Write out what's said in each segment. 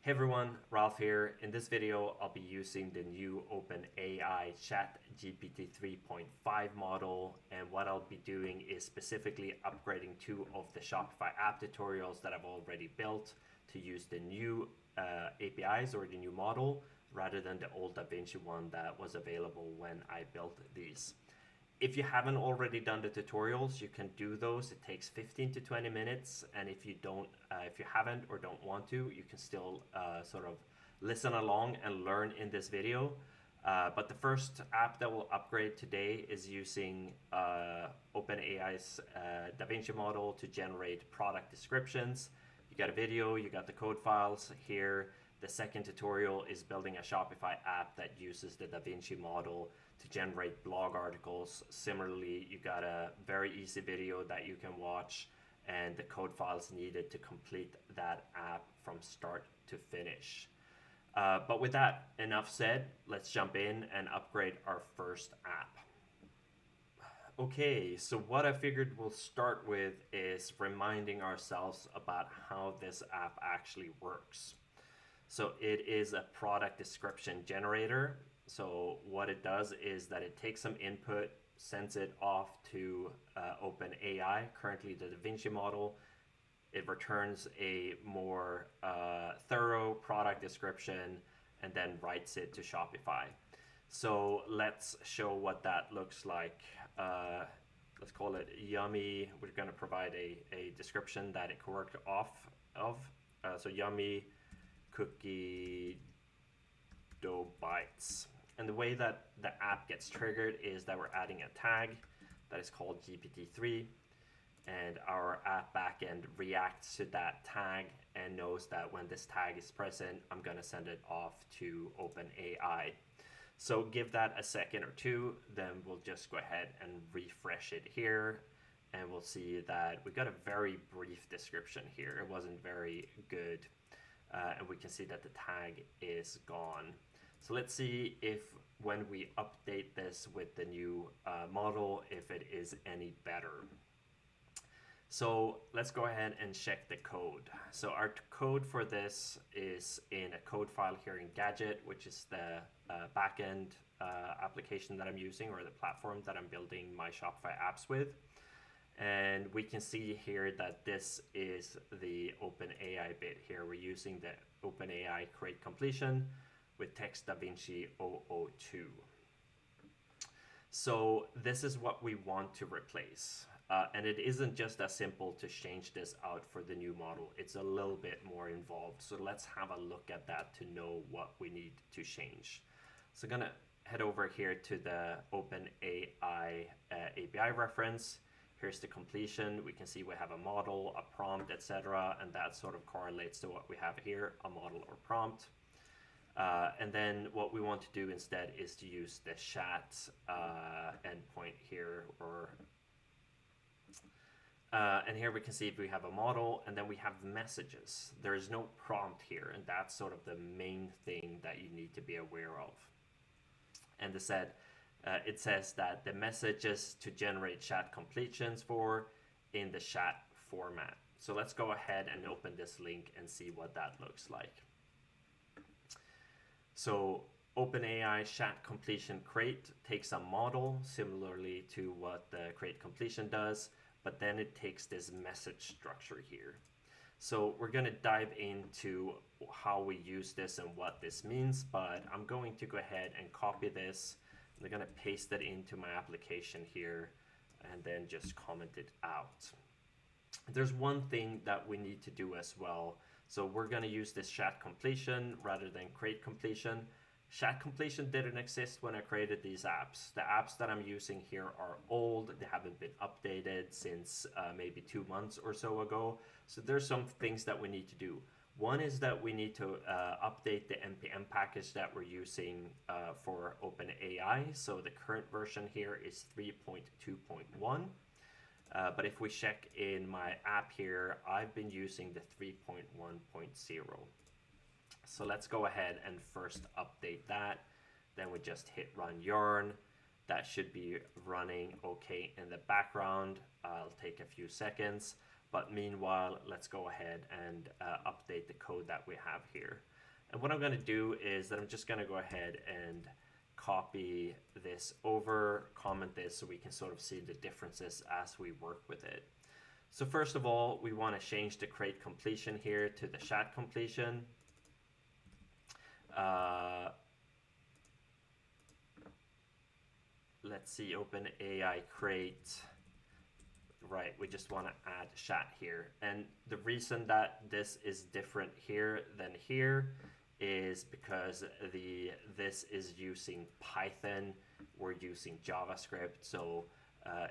Hey everyone, Ralph here. In this video, I'll be using the new OpenAI ChatGPT 3.5 model, and what I'll be doing is specifically upgrading two of the Shopify app tutorials that I've already built to use the new APIs or the new model rather than the old Davinci one that was available when I built these. If you haven't already done the tutorials, you can do those. It takes 15 to 20 minutes, and if you haven't or don't want to, you can still sort of listen along and learn in this video. But the first app that we'll upgrade today is using OpenAI's Davinci model to generate product descriptions. You got a video, you got the code files here. The second tutorial is building a Shopify app that uses the Davinci model to generate blog articles. Similarly, you got a very easy video that you can watch and the code files needed to complete that app from start to finish. But with that, enough said, let's jump in and upgrade our first app. Okay, so what I figured we'll start with is reminding ourselves about how this app actually works. So it is a product description generator. So what it does is that it takes some input, sends it off to OpenAI, currently the Davinci model. It returns a more thorough product description and then writes it to Shopify. So let's show what that looks like. Let's call it yummy. We're going to provide a description that it can work off of. So yummy cookie dough bites. And the way that the app gets triggered is that we're adding a tag that is called GPT-3, and our app backend reacts to that tag and knows that when this tag is present, I'm going to send it off to OpenAI. So give that a second or two, then we'll just go ahead and refresh it here, and we'll see that we got a very brief description here. It wasn't very good. And we can see that the tag is gone. So let's see if when we update this with the new model, if it is any better. So let's go ahead and check the code. So our code for this is in a code file here in Gadget, which is the backend application that I'm using, or the platform that I'm building my Shopify apps with. And we can see here that this is the OpenAI bit here. We're using the OpenAI create completion with text Davinci 002. So this is what we want to replace. And it isn't just as simple to change this out for the new model. It's a little bit more involved. So let's have a look at that to know what we need to change. So I'm gonna head over here to the OpenAI API reference. Here's the completion. We can see we have a model, a prompt, etc. And that sort of correlates to what we have here, a model or prompt. And then what we want to do instead is to use the chat endpoint here, and here we can see if we have a model, and then we have messages. There is no prompt here, and that's sort of the main thing that you need to be aware of. And it says that the messages to generate chat completions for in the chat format. So let's go ahead and open this link and see what that looks like. So OpenAI chat completion create takes a model similarly to what the create completion does, but then it takes this message structure here. So we're going to dive into how we use this and what this means, but I'm going to go ahead and copy this. I'm going to paste it into my application here and then just comment it out. There's one thing that we need to do as well. So we're going to use this chat completion rather than create completion. Chat completion didn't exist when I created these apps. The apps that I'm using here are old. They haven't been updated since maybe 2 months or so ago. So there's some things that we need to do. One is that we need to update the NPM package that we're using for OpenAI. So the current version here is 3.2.1. But if we check in my app here, I've been using the 3.1.0. So let's go ahead and first update that. Then we just hit run yarn. That should be running okay in the background. I'll take a few seconds. But meanwhile, let's go ahead and update the code that we have here. And what I'm going to do is that I'm just going to go ahead and copy this over, comment this, so we can sort of see the differences as we work with it. So first of all, we want to change the create completion here to the chat completion. Let's see, OpenAI create. Right, we just want to add chat here. And the reason that this is different here than here is because this is using Python, we're using JavaScript. So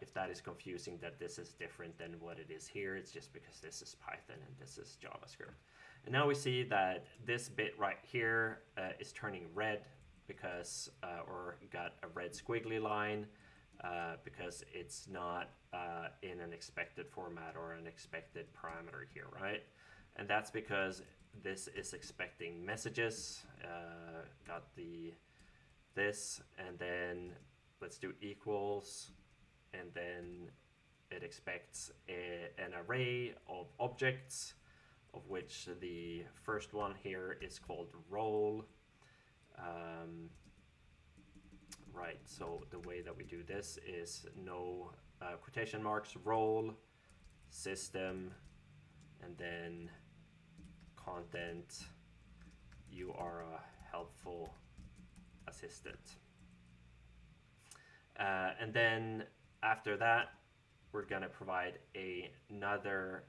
if that is confusing that this is different than what it is here, it's just because this is Python and this is JavaScript. And now we see that this bit right here is turning red because, or got a red squiggly line because it's not in an expected format or an expected parameter here, right? And that's because this is expecting messages, got this, and then let's do equals, and then it expects an array of objects, of which the first one here is called role. Right, so the way that we do this is no quotation marks, role, system, and then content, you are a helpful assistant. And then after that, we're gonna provide another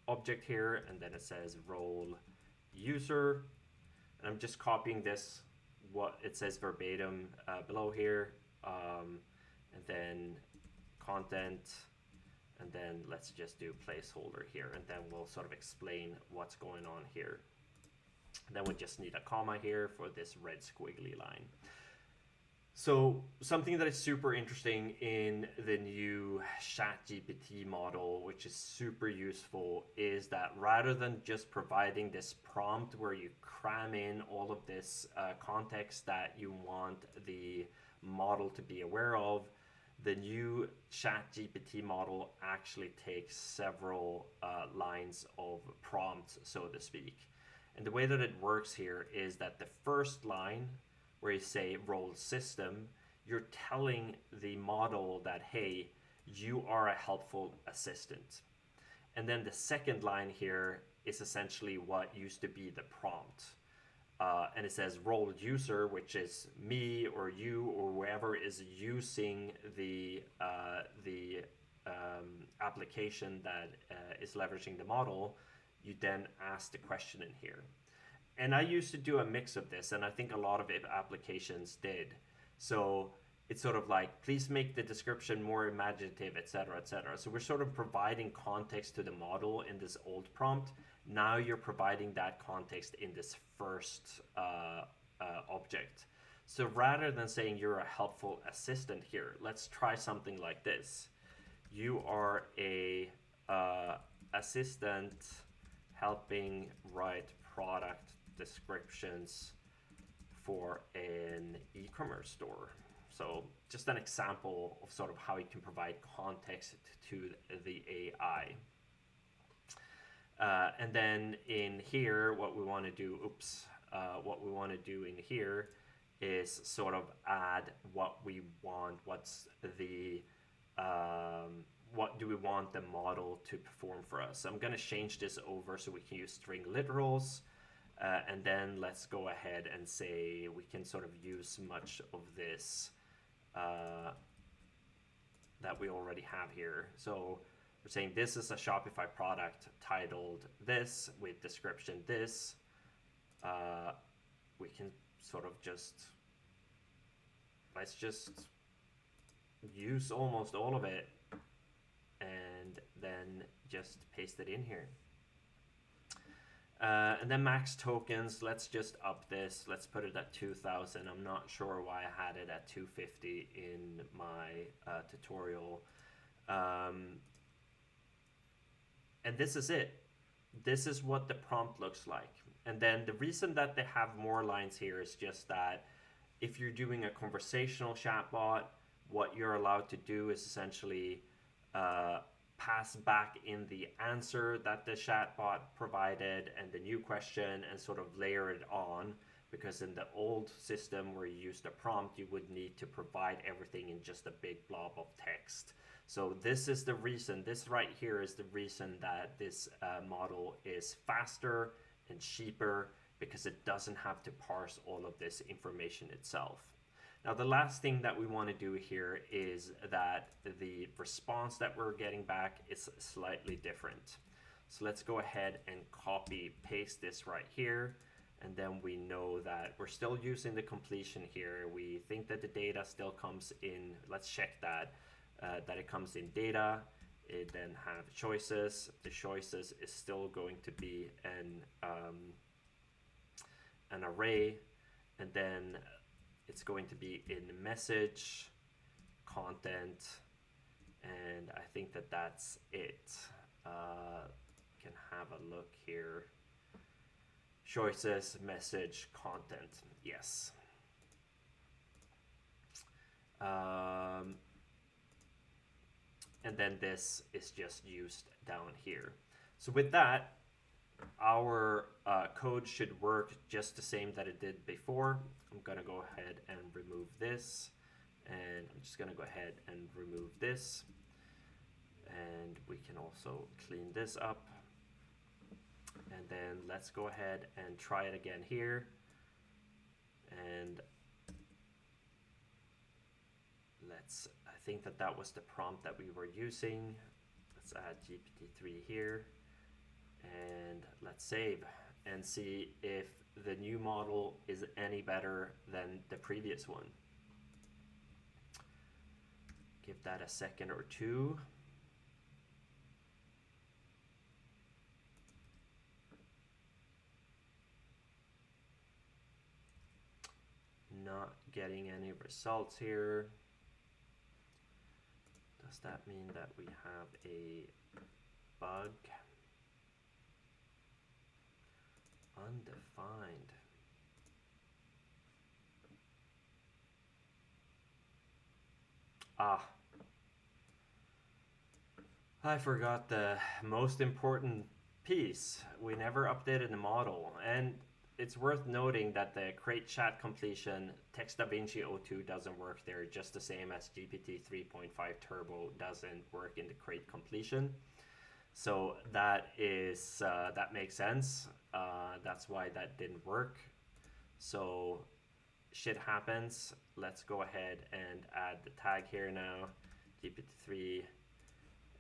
object here, and then it says role user. And I'm just copying this, what it says verbatim below here, and then content, and then let's just do placeholder here, and then we'll sort of explain what's going on here. And then we just need a comma here for this red squiggly line. So something that is super interesting in the new ChatGPT model, which is super useful, is that rather than just providing this prompt where you cram in all of this context that you want the model to be aware of, the new ChatGPT model actually takes several lines of prompts, so to speak. And the way that it works here is that the first line, where you say role system, you're telling the model that, hey, you are a helpful assistant. And then the second line here is essentially what used to be the prompt. And it says role user, which is me or you or whoever is using the application that is leveraging the model. You then ask the question in here. And I used to do a mix of this, and I think a lot of applications did. So it's sort of like, please make the description more imaginative, etc., etc. So we're sort of providing context to the model in this old prompt. Now you're providing that context in this first object. So rather than saying you're a helpful assistant here, let's try something like this. You are a assistant helping write product descriptions for an e-commerce store. So just an example of sort of how you can provide context to the AI. And then in here, what we want to do, in here is sort of add what we want, what do we want the model to perform for us. So I'm going to change this over so we can use string literals. And then let's go ahead and say we can sort of use much of this that we already have here. So we're saying this is a Shopify product titled this with description this. We can sort of let's just use almost all of it and then just paste it in here. And then max tokens, let's just up this. Let's put it at 2,000. I'm not sure why I had it at 250 in my tutorial. And this is it. This is what the prompt looks like. And then the reason that they have more lines here is just that if you're doing a conversational chatbot, what you're allowed to do is essentially pass back in the answer that the chatbot provided and the new question and sort of layer it on, because in the old system where you used a prompt, you would need to provide everything in just a big blob of text. So this is the reason, this right here is the reason that this model is faster and cheaper, because it doesn't have to parse all of this information itself. Now, the last thing that we want to do here is that the response that we're getting back is slightly different. So let's go ahead and copy paste this right here. And then we know that we're still using the completion here. We think that the data still comes in. Let's check that, that it comes in data. It then have choices. The choices is still going to be an array. And then it's going to be in message, content, and I think that that's it. Can have a look here. Choices, message, content, yes. And then this is just used down here. So with that, our code should work just the same that it did before. I'm gonna go ahead and remove this, and I'm just gonna go ahead and remove this, and we can also clean this up. And then let's go ahead and try it again here, and I think that was the prompt that we were using. Let's add GPT-3 here, and let's save and see if the new model is any better than the previous one. Give that a second or two. Not getting any results here. Does that mean that we have a bug? Undefined. I forgot the most important piece. We never updated the model, and it's worth noting that the create chat completion text Davinci O2 doesn't work there, just the same as GPT 3.5 Turbo doesn't work in the create completion. So that makes sense. That's why that didn't work. So shit happens. Let's go ahead and add the tag here now, GPT-3,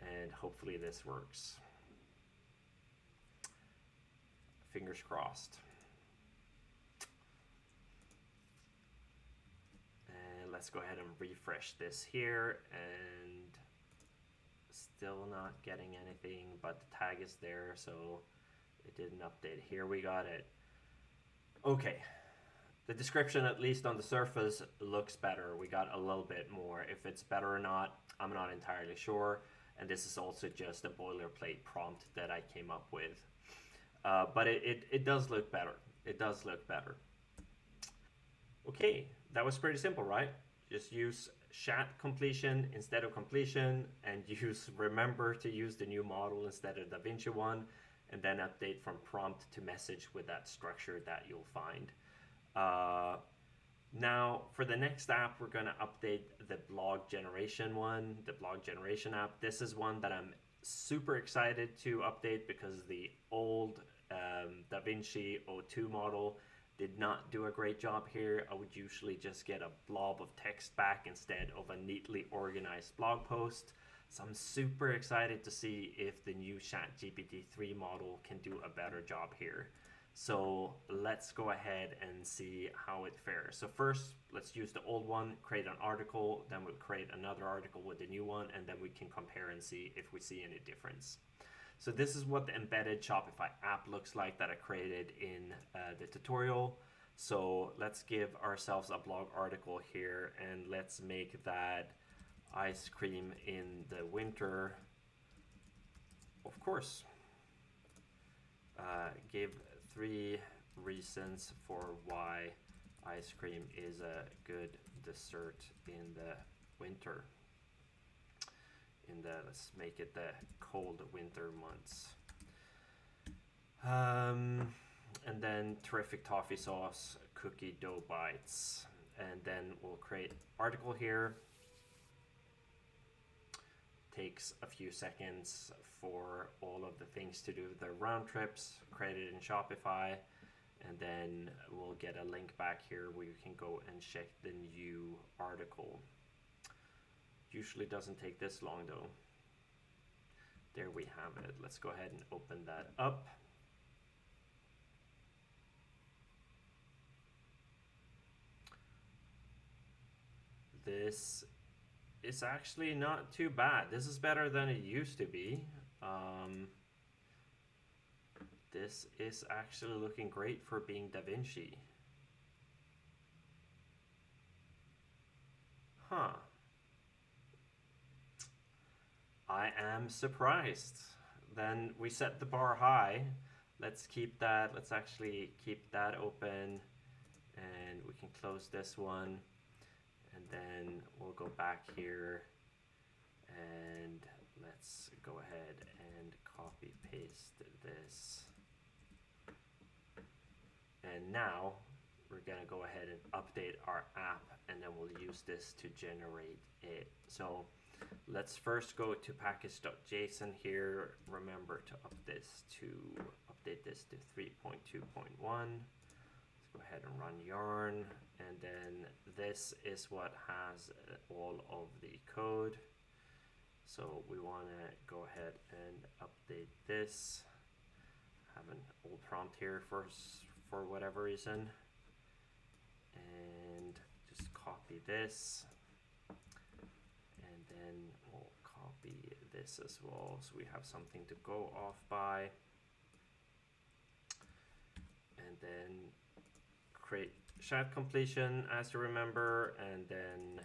and hopefully this works. Fingers crossed. And let's go ahead and refresh this here, and still not getting anything, but the tag is there, so it didn't update. Here we got it. Okay. The description, at least on the surface, looks better. We got a little bit more. If it's better or not, I'm not entirely sure. And this is also just a boilerplate prompt that I came up with. But it does look better. It does look better. Okay, that was pretty simple, right? Just use chat completion instead of completion, and remember to use the new model instead of Davinci one, and then update from prompt to message with that structure that you'll find. Now for the next app, we're going to update the blog generation one, the blog generation app. This is one that I'm super excited to update because the old Davinci O2 model did not do a great job here. I would usually just get a blob of text back instead of a neatly organized blog post. So I'm super excited to see if the new ChatGPT 3 model can do a better job here. So let's go ahead and see how it fares. So first, let's use the old one, create an article, then we'll create another article with the new one, and then we can compare and see if we see any difference. So this is what the embedded Shopify app looks like that I created in the tutorial. So let's give ourselves a blog article here, and let's make that ice cream in the winter, of course. Give 3 reasons for why ice cream is a good dessert in the winter. in the, let's make it the cold winter months. And then terrific toffee sauce, cookie dough bites. And then we'll create article here. Takes a few seconds for all of the things to do the round trips, create it in Shopify, and then we'll get a link back here where you can go and check the new article. Usually doesn't take this long though. There we have it. Let's go ahead and open that up. This is actually not too bad. This is better than it used to be. This is actually looking great for being Davinci. Huh. I am surprised. Then we set the bar high. Let's keep that. Let's actually keep that open, and we can close this one. And then we'll go back here and let's go ahead and copy paste this. And now we're gonna go ahead and update our app, and then we'll use this to generate it. So let's first go to package.json here. Remember to update this to 3.2.1. Go ahead and run yarn, and then this is what has all of the code. So we want to go ahead and update this. Have an old prompt here for whatever reason, and just copy this, and then we'll copy this as well, so we have something to go off by, and then create chat completion as you remember, and then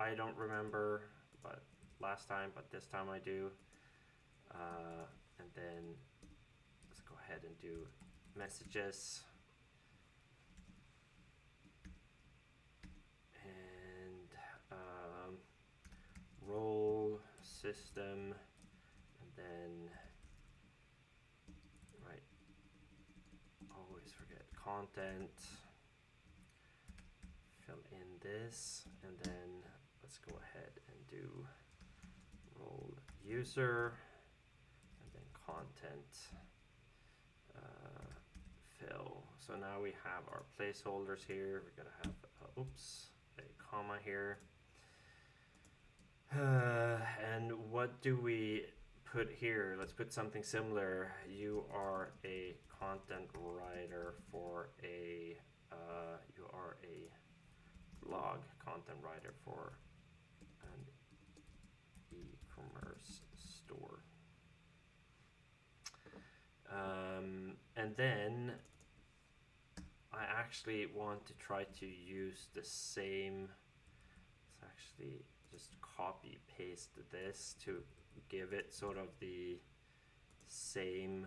I don't remember but last time, but this time I do, and then let's go ahead and do messages, and role system, and then always forget content, fill in this, and then let's go ahead and do role user, and then content fill. So now we have our placeholders here. We're gonna have a comma here, and what do we put here? Let's put something similar. You are a content writer for a you are a blog content writer for an e-commerce store, and then I actually want to try to use the same. Let's actually just copy paste this to give it sort of the same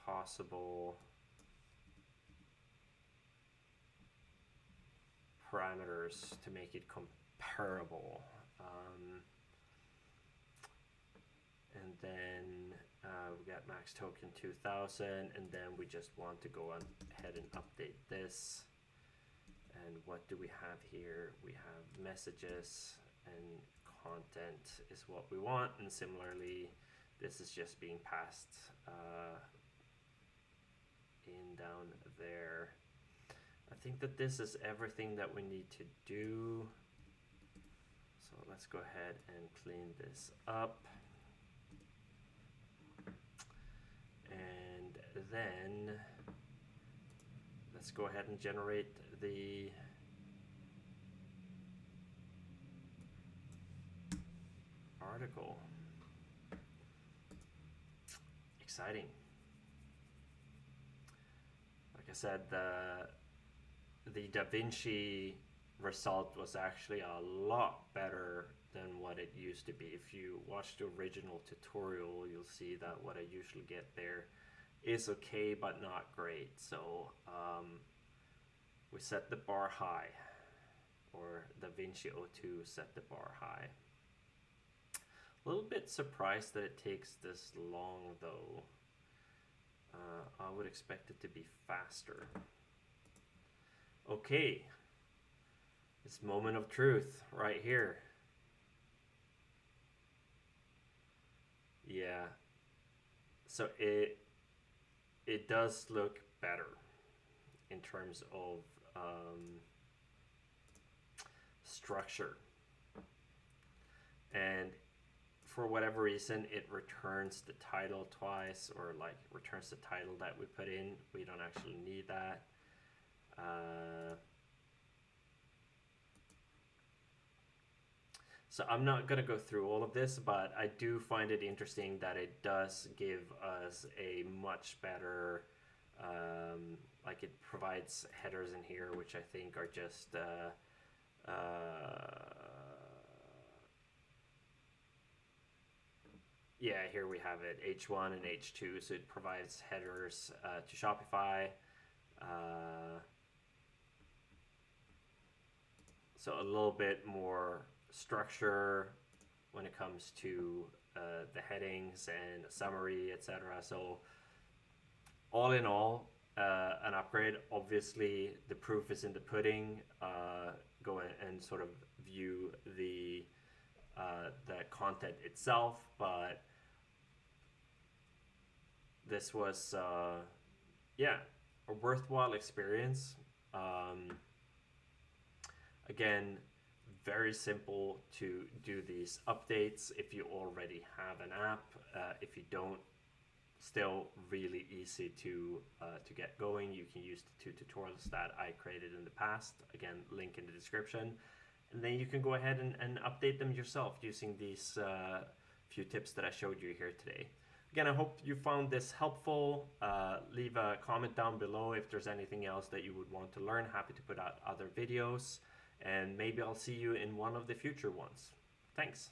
possible parameters to make it comparable. And then we got max token 2000, and then we just want to go on ahead and update this. And what do we have here? We have messages, and content is what we want, and similarly this is just being passed in down there. I think that this is everything that we need to do, so let's go ahead and clean this up, and then let's go ahead and generate the article. Exciting. Like I said, the Davinci result was actually a lot better than what it used to be. If you watch the original tutorial, you'll see that what I usually get there is okay but not great. So we set the bar high. or Davinci O2 set the bar high. A little bit surprised that it takes this long though. I would expect it to be faster. Okay, this moment of truth right here. Yeah, so it does look better in terms of structure, and for whatever reason it returns the title twice, or like returns the title that we put in. We don't actually need that. So I'm not going to go through all of this, but I do find it interesting that it does give us a much better, like it provides headers in here, which I think are just, yeah, here we have it, H1 and H2. So it provides headers to Shopify. So a little bit more structure when it comes to the headings and summary, etc. So all in all, an upgrade. Obviously, the proof is in the pudding. Go and sort of view the content itself, but this was yeah, a worthwhile experience. Again, very simple to do these updates if you already have an app. If you don't, still really easy to get going. You can use the 2 tutorials that I created in the past. Again, link in the description. And then you can go ahead and update them yourself using these few tips that I showed you here today. Again, I hope you found this helpful. Leave a comment down below if there's anything else that you would want to learn. Happy to put out other videos, and maybe I'll see you in one of the future ones. Thanks.